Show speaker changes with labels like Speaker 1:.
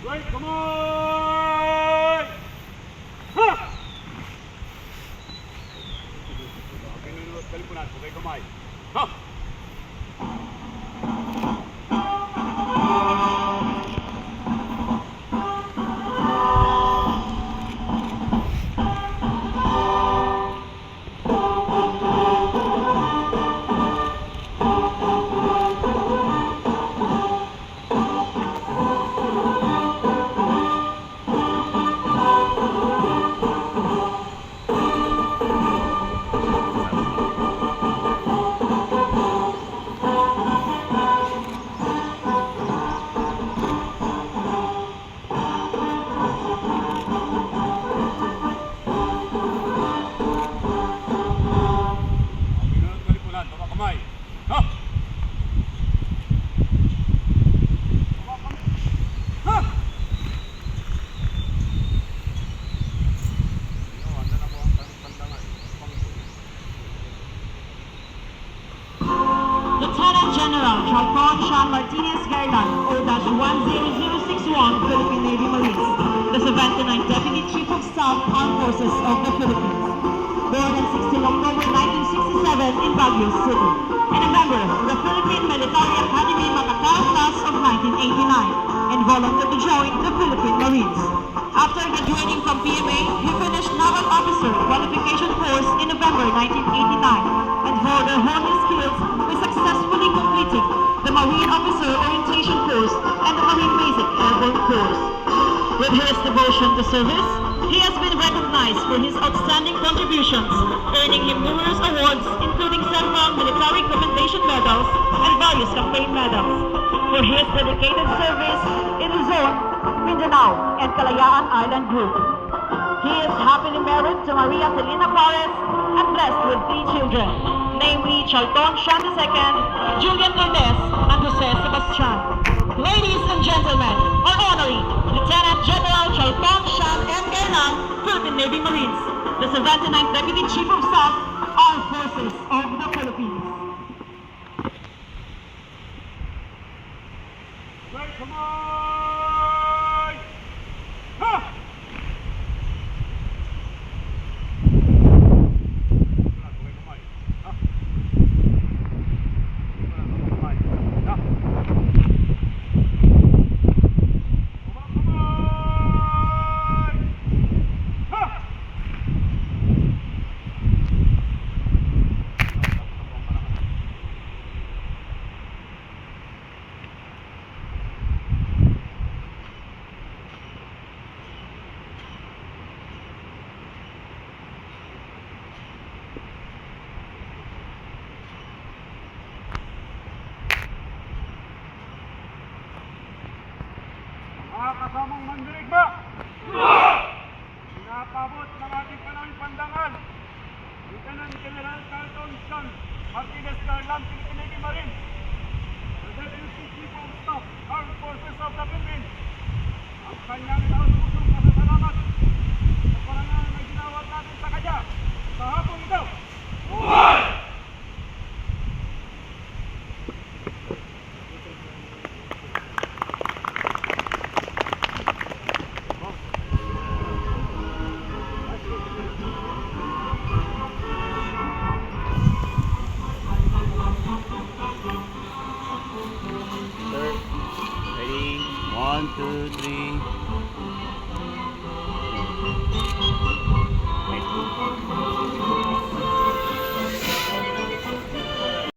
Speaker 1: Right, come on! Ha! Kalipunan, okay, kamay. Ha!
Speaker 2: Lieutenant General Chalcon Sean Martinez Garland, O-10061, Philippine Navy Marines, the 79th Deputy Chief of Staff, Armed Forces of the Philippines. Born on 16 October 1967 in Baguio City, and a member of the Philippine Military Academy Macacao class of 1989, and volunteered to join the Philippine Marines. After graduating from PMA, he finished Naval Officer Qualification Course in November 1989, and further honed his skills by successfully completing the Marine Officer Orientation Course and the Marine Basic Airborne Course. With his devotion to service, he has been recognized for his outstanding contributions, earning him numerous awards, including several military commendation medals and various campaign medals, for his dedicated service in Luzon, Mindanao, and Kalayaan Island Group. He is happily married to Maria Celina Flores and blessed with 3 children, namely Chalton Sean II, Julian Cortez, and Jose Sebastian. Ladies and gentlemen, our honoree, Lieutenant General Chalton Sean M. Garland, Philippine Navy Marines, the 79th Deputy Chief of Staff, Armed Forces of the Philippines.
Speaker 1: Right, come on! Ha! Mga kasamang mandirigma, pinapabot ng ating panahon pandangal, Lieutenant General Chalcon Sean Martinez Garland, Philippine Navy Marines, the Deputy Chief of Staff, Armed Forces of the Philippines, ang kanyang taus-pusong pasasalamat sa parangal na ginawat natin sa kanya sa hapong ito. Buhay!
Speaker 3: Ready? 1, 2, 3.